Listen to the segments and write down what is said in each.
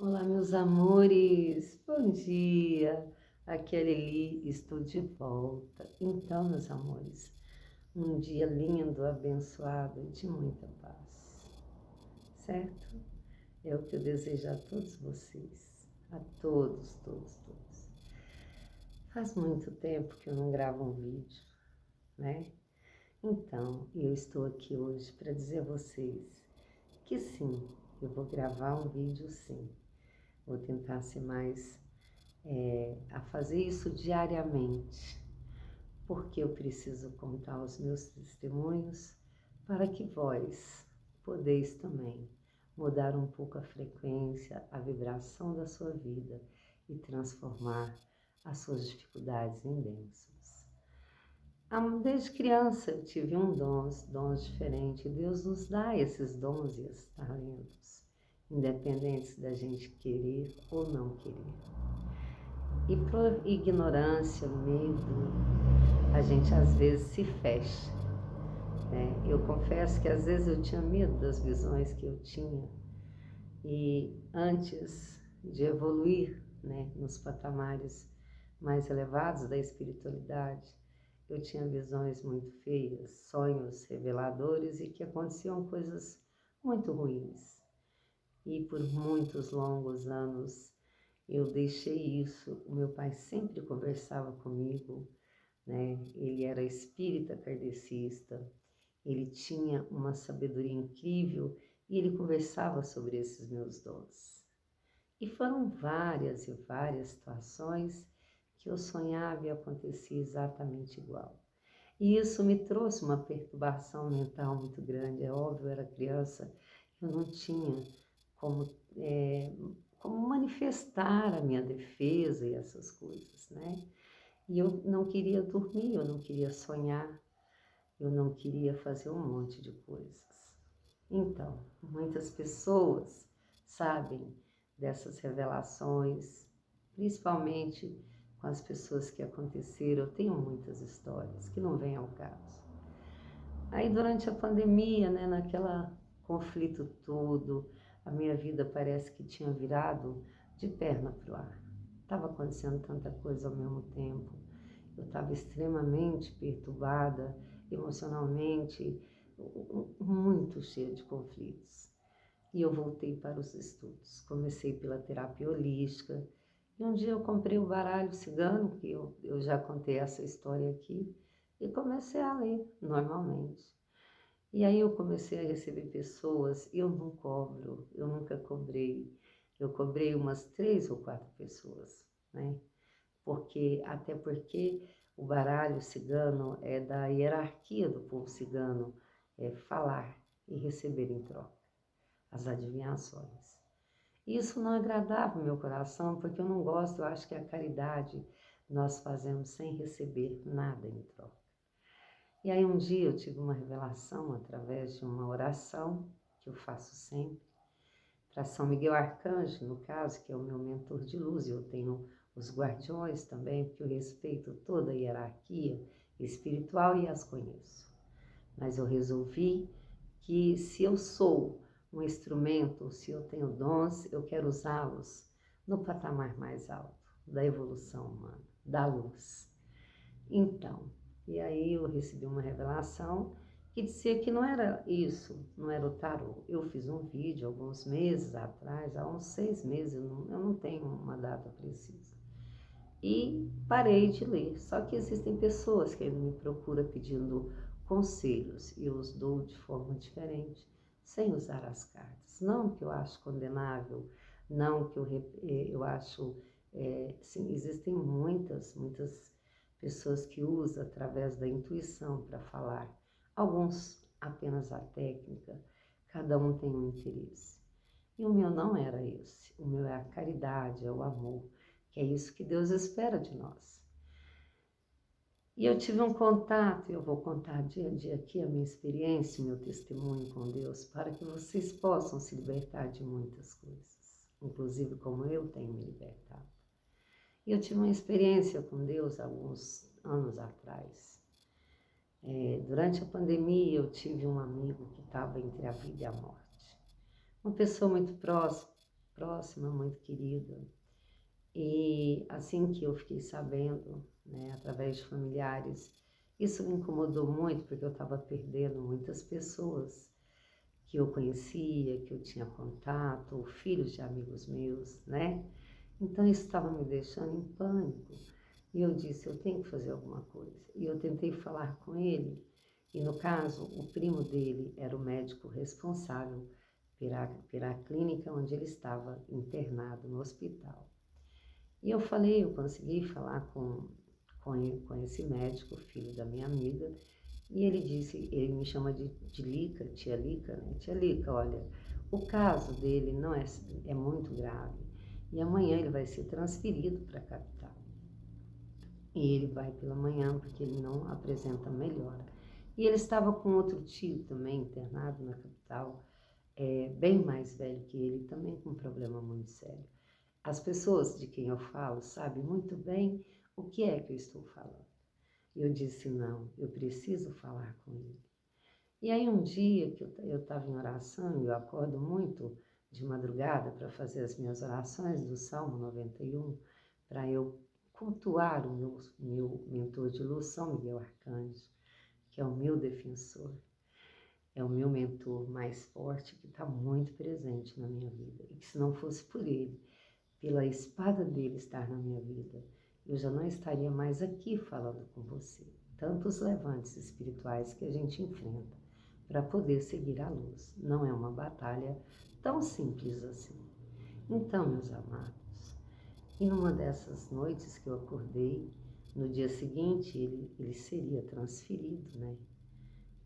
Olá, meus amores, bom dia. Aqui é a Lili, estou de volta. Então, meus amores, um dia lindo, abençoado e de muita paz, certo? É o que eu desejo a todos vocês, a todos. Faz muito tempo que eu não gravo um vídeo, né? Então, eu estou aqui hoje para dizer a vocês que sim, eu vou gravar um vídeo sim. Vou tentar ser mais a fazer isso diariamente, porque eu preciso contar os meus testemunhos para que vós podeis também mudar um pouco a frequência, a vibração da sua vida e transformar as suas dificuldades em bênçãos. Desde criança eu tive dons diferentes. Deus nos dá esses dons e esses talentos, independentes da gente querer ou não querer. E por ignorância, medo, a gente às vezes se fecha, né? Eu confesso que às vezes eu tinha medo das visões que eu tinha e antes de evoluir, né, nos patamares mais elevados da espiritualidade, eu tinha visões muito feias, sonhos reveladores e que aconteciam coisas muito ruins. E por muitos longos anos eu deixei isso. O meu pai sempre conversava comigo, né? Ele era espírita kardecista, ele tinha uma sabedoria incrível e ele conversava sobre esses meus dons. E foram várias e várias situações que eu sonhava e acontecia exatamente igual. E isso me trouxe uma perturbação mental muito grande. É óbvio, eu era criança, eu não tinha como, como manifestar a minha defesa e essas coisas, né? E eu não queria dormir, eu não queria sonhar, eu não queria fazer um monte de coisas. Então, muitas pessoas sabem dessas revelações, principalmente com as pessoas que aconteceram. Eu tenho muitas histórias que não vêm ao caso. Aí durante a pandemia, né, naquela conflito todo, a minha vida parece que tinha virado de perna para o ar. Estava acontecendo tanta coisa ao mesmo tempo. Eu estava extremamente perturbada, emocionalmente, muito cheia de conflitos. E eu voltei para os estudos. Comecei pela terapia holística. E um dia eu comprei o baralho cigano, que eu já contei essa história aqui, e comecei a ler normalmente. E aí eu comecei a receber pessoas, eu não cobro, eu nunca cobrei. Eu cobrei umas 3 ou 4 pessoas, né? Até porque o baralho cigano é da hierarquia do povo cigano, é falar e receber em troca as adivinhações. Isso não agradava o meu coração, porque eu não gosto, eu acho que a caridade nós fazemos sem receber nada em troca. E aí um dia eu tive uma revelação através de uma oração, que eu faço sempre, para São Miguel Arcanjo, no caso, que é o meu mentor de luz, e eu tenho os guardiões também, porque eu respeito toda a hierarquia espiritual e as conheço. Mas eu resolvi que se eu sou um instrumento, se eu tenho dons, eu quero usá-los no patamar mais alto da evolução humana, da luz. Então, e aí eu recebi uma revelação que dizia que não era isso, não era o tarô. Eu fiz um vídeo alguns meses atrás, há uns 6 meses, eu não tenho uma data precisa. E parei de ler. Só que existem pessoas que me procuram pedindo conselhos e eu os dou de forma diferente, sem usar as cartas. Não que eu acho condenável, não que eu acho... sim, existem muitas pessoas que usam através da intuição para falar. Alguns apenas a técnica, cada um tem um interesse. E o meu não era esse. O meu é a caridade, é o amor, que é isso que Deus espera de nós. E eu tive um contato, eu vou contar dia a dia aqui a minha experiência, o meu testemunho com Deus, para que vocês possam se libertar de muitas coisas, inclusive como eu tenho me libertado. E eu tive uma experiência com Deus há alguns anos atrás. Durante a pandemia, eu tive um amigo que estava entre a vida e a morte. Uma pessoa muito próxima, muito querida. E assim que eu fiquei sabendo, né, através de familiares, isso me incomodou muito, porque eu estava perdendo muitas pessoas que eu conhecia, que eu tinha contato, filhos de amigos meus, né? Então isso estava me deixando em pânico. E eu disse, eu tenho que fazer alguma coisa. E eu tentei falar com ele, e no caso, o primo dele era o médico responsável pela clínica onde ele estava internado no hospital. E eu falei, eu consegui falar com esse médico, filho da minha amiga, e ele disse, ele me chama de Lica, tia Lica, né? Tia Lica, olha, o caso dele não é muito grave, e amanhã ele vai ser transferido para a capital. E ele vai pela manhã, porque ele não apresenta melhora. E ele estava com outro tio também internado na capital, bem mais velho que ele, também com um problema muito sério. As pessoas de quem eu falo sabem muito bem o que é que eu estou falando. E eu disse, não, eu preciso falar com ele. E aí um dia que eu estava em oração, e eu acordo muito de madrugada para fazer as minhas orações do Salmo 91, para eu cultuar o meu mentor de luz, São Miguel Arcanjo, que é o meu defensor, é o meu mentor mais forte, que está muito presente na minha vida. E que se não fosse por ele, pela espada dele estar na minha vida, eu já não estaria mais aqui falando com você. Tantos levantes espirituais que a gente enfrenta para poder seguir a luz. Não é uma batalha tão simples assim. Então, meus amados, e numa dessas noites que eu acordei, no dia seguinte ele seria transferido, né?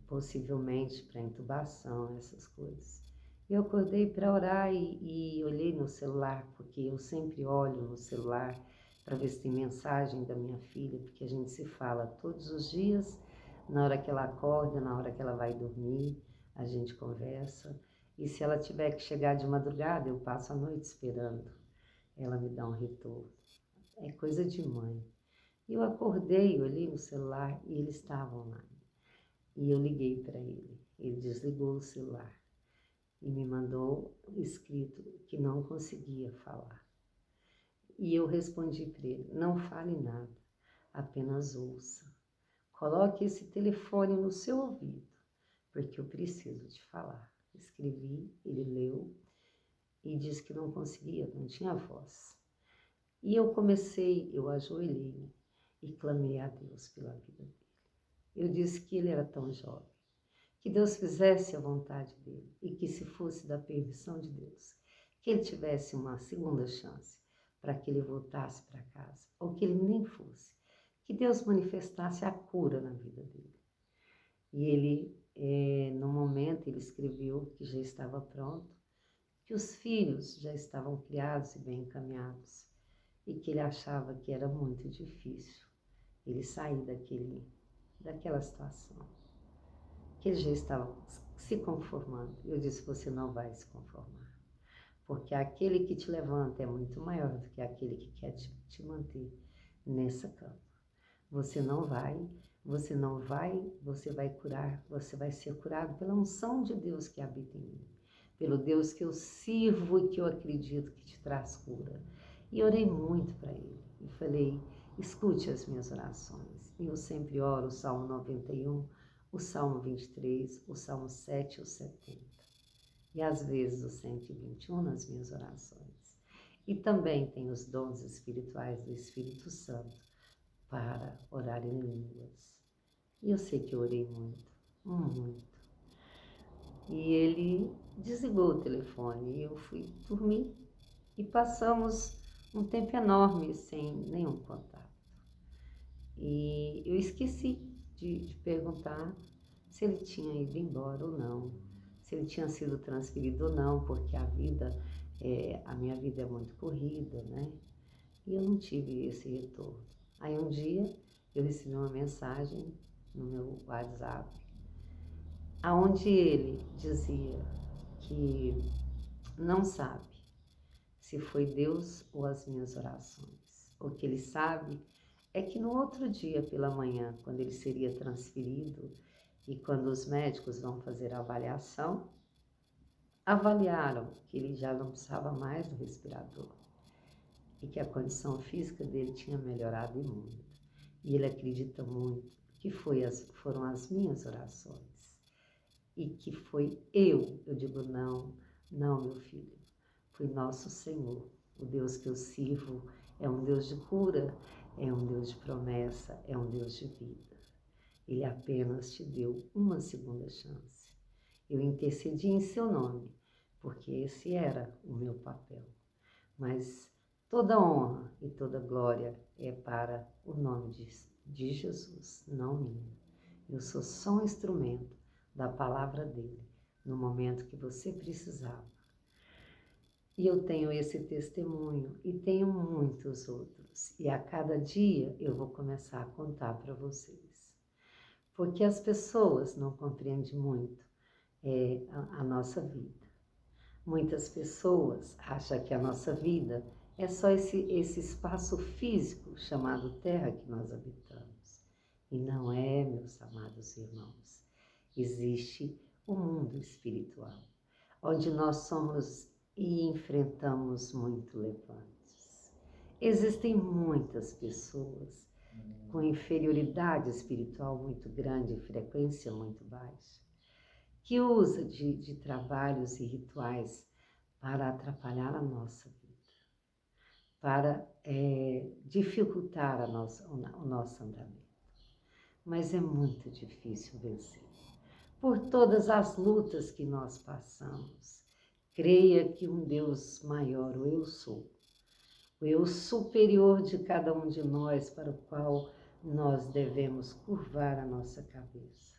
Possivelmente para intubação, essas coisas. Eu acordei para orar e olhei no celular, porque eu sempre olho no celular para ver se tem mensagem da minha filha, porque a gente se fala todos os dias, na hora que ela acorda, na hora que ela vai dormir, a gente conversa. E se ela tiver que chegar de madrugada, eu passo a noite esperando ela me dá um retorno. É coisa de mãe. Eu acordei, olhei no celular e ele estava online. E eu liguei para ele. Ele desligou o celular e me mandou escrito que não conseguia falar. E eu respondi para ele, não fale nada, apenas ouça. Coloque esse telefone no seu ouvido, porque eu preciso te falar. Escrevi, ele leu e disse que não conseguia, não tinha voz. E eu ajoelhei e clamei a Deus pela vida dele. Eu disse que ele era tão jovem, que Deus fizesse a vontade dele e que, se fosse da permissão de Deus, que ele tivesse uma segunda chance para que ele voltasse para casa, ou que ele nem fosse, que Deus manifestasse a cura na vida dele. E ele, no momento, ele escreveu que já estava pronto, que os filhos já estavam criados e bem encaminhados, e que ele achava que era muito difícil ele sair daquela situação, que ele já estava se conformando. Eu disse, você não vai se conformar, porque aquele que te levanta é muito maior do que aquele que quer te manter nessa cama. Você vai curar, você vai ser curado pela unção de Deus que habita em mim, pelo Deus que eu sirvo e que eu acredito que te traz cura. E orei muito para ele e falei, escute as minhas orações. E eu sempre oro o Salmo 91, o Salmo 23, o Salmo 7 e o 70. E às vezes o 121 nas minhas orações. E também tem os dons espirituais do Espírito Santo para orar em línguas. E eu sei que eu orei muito, muito. E ele desligou o telefone e eu fui dormir. E passamos um tempo enorme sem nenhum contato. E eu esqueci de perguntar se ele tinha ido embora ou não, se ele tinha sido transferido ou não, porque a minha vida é muito corrida, né? E eu não tive esse retorno. Aí um dia eu recebi uma mensagem no meu WhatsApp, aonde ele dizia que não sabe se foi Deus ou as minhas orações. O que ele sabe é que no outro dia pela manhã, quando ele seria transferido e quando os médicos vão fazer a avaliação, avaliaram que ele já não precisava mais do respirador e que a condição física dele tinha melhorado e muito. E ele acredita muito que foram as minhas orações e que foi eu digo não, meu filho, foi nosso Senhor. O Deus que eu sirvo é um Deus de cura, é um Deus de promessa, é um Deus de vida. Ele apenas te deu uma segunda chance. Eu intercedi em seu nome, porque esse era o meu papel. Mas toda honra e toda glória é para o nome de Jesus, não minha. Eu sou só um instrumento da palavra dele, no momento que você precisava. E eu tenho esse testemunho e tenho muitos outros. E a cada dia eu vou começar a contar para vocês. Porque as pessoas não compreendem muito a nossa vida. Muitas pessoas acham que a nossa vida é só esse espaço físico chamado Terra que nós habitamos. E não é, meus amados irmãos. Existe o mundo espiritual, onde nós somos e enfrentamos muito levantes. Existem muitas pessoas com inferioridade espiritual muito grande, frequência muito baixa, que usa de trabalhos e rituais para atrapalhar a nossa vida, para dificultar o nosso andamento. Mas é muito difícil vencer. Por todas as lutas que nós passamos, creia que um Deus maior, o Eu Sou, o Eu superior de cada um de nós, para o qual nós devemos curvar a nossa cabeça,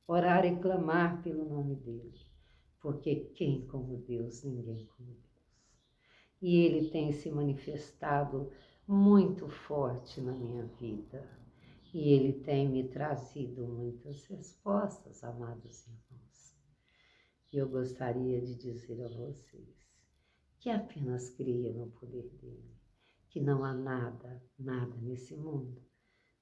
orar e clamar pelo nome dele, porque quem como Deus, ninguém como Deus. E ele tem se manifestado muito forte na minha vida, e ele tem me trazido muitas respostas, amados irmãos. E eu gostaria de dizer a vocês que apenas creia no poder dele, que não há nada nesse mundo.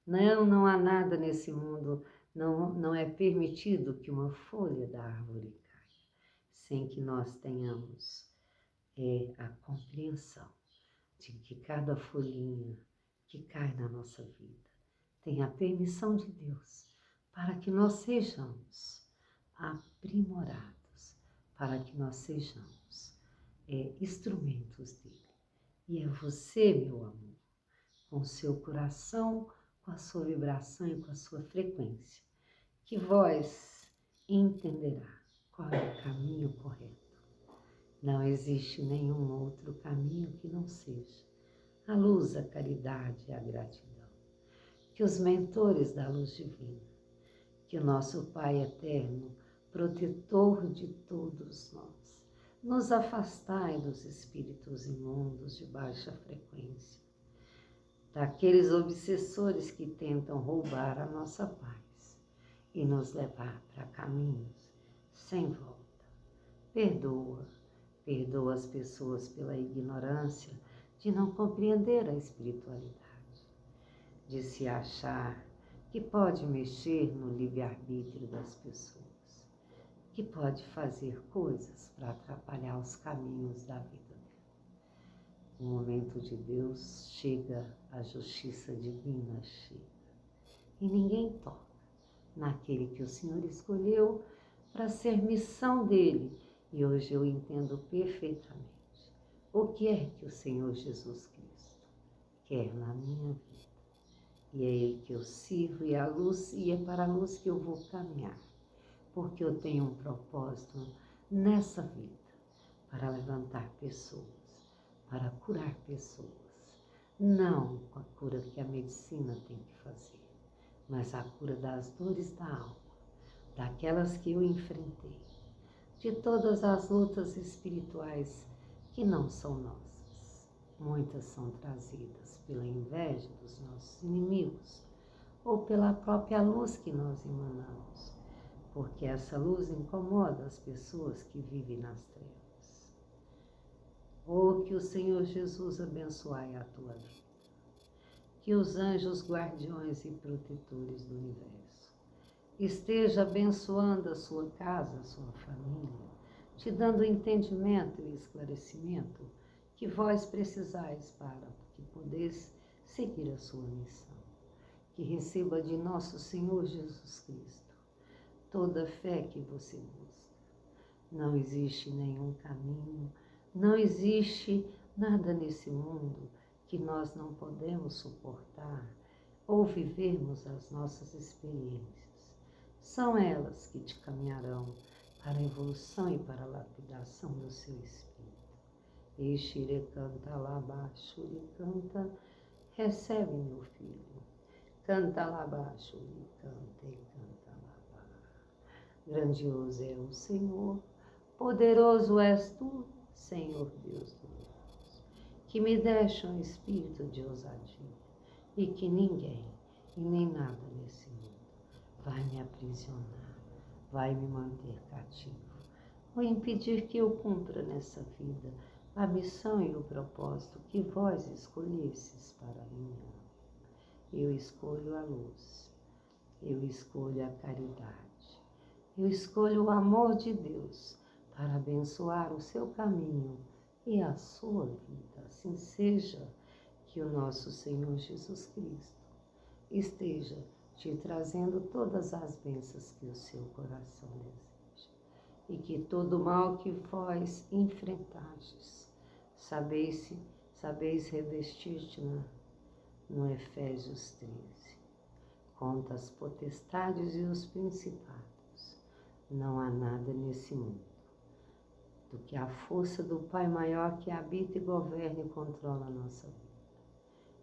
Não há nada nesse mundo, não é permitido que uma folha da árvore caia, sem que nós tenhamos a compreensão de que cada folhinha que cai na nossa vida tem a permissão de Deus para que nós sejamos aprimorados, para que nós sejamos instrumentos dele. E é você, meu amor, com o seu coração, com a sua vibração e com a sua frequência, que vós entenderá qual é o caminho correto. Não existe nenhum outro caminho que não seja a luz, a caridade e a gratidão. Que os mentores da luz divina, que o nosso Pai eterno, protetor de todos nós, nos afastai dos espíritos imundos de baixa frequência, daqueles obsessores que tentam roubar a nossa paz e nos levar para caminhos sem volta. Perdoa as pessoas pela ignorância de não compreender a espiritualidade, de se achar que pode mexer no livre-arbítrio das pessoas, que pode fazer coisas para atrapalhar os caminhos da vida dela. O momento de Deus chega, a justiça divina chega, e ninguém toca naquele que o Senhor escolheu para ser missão dele. E hoje eu entendo perfeitamente o que é que o Senhor Jesus Cristo quer na minha vida. E é Ele que eu sirvo, e é para a luz que eu vou caminhar, porque eu tenho um propósito nessa vida, para levantar pessoas, para curar pessoas, não com a cura que a medicina tem que fazer, mas a cura das dores da alma, daquelas que eu enfrentei, de todas as lutas espirituais que não são nossas. Muitas são trazidas pela inveja dos nossos inimigos ou pela própria luz que nós emanamos, porque essa luz incomoda as pessoas que vivem nas trevas. Oh, que o Senhor Jesus abençoe a tua vida, que os anjos guardiões e protetores do universo esteja abençoando a sua casa, a sua família, te dando o entendimento e o esclarecimento que vós precisais para que podeis seguir a sua missão. Que receba de nosso Senhor Jesus Cristo toda a fé que você busca. Não existe nenhum caminho, não existe nada nesse mundo que nós não podemos suportar ou vivermos as nossas experiências. São elas que te caminharão para a evolução e para a lapidação do seu espírito. Exire canta lá abaixo e canta, recebe meu filho. Canta lá abaixo e canta lá abaixo. Grandioso é o Senhor, poderoso és tu, Senhor Deus do universo, que me deixa um espírito de ousadia e que ninguém e nem nada nesse mundo vai me aprisionar, vai me manter cativo, ou impedir que eu cumpra nessa vida a missão e o propósito que vós escolhestes para mim. Eu escolho a luz, eu escolho a caridade, eu escolho o amor de Deus para abençoar o seu caminho e a sua vida. Assim seja, que o nosso Senhor Jesus Cristo esteja te trazendo todas as bênçãos que o seu coração deseja. E que todo mal que vós enfrentastes, sabeis revestir-te no Efésios 13. Contra as potestades e os principados, não há nada nesse mundo do que a força do Pai maior que habita e governa e controla a nossa vida.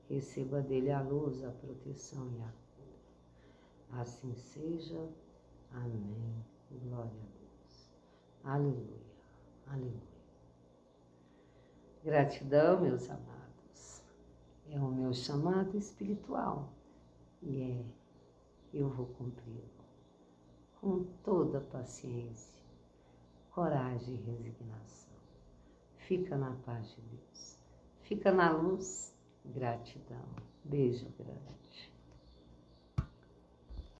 Receba dele a luz, a proteção e a cura. Assim seja. Amém. Glória a Deus. Aleluia. Aleluia. Gratidão, meus amados. É o meu chamado espiritual e eu vou cumpri-lo com toda paciência, coragem e resignação. Fica na paz de Deus. Fica na luz. Gratidão. Beijo grande.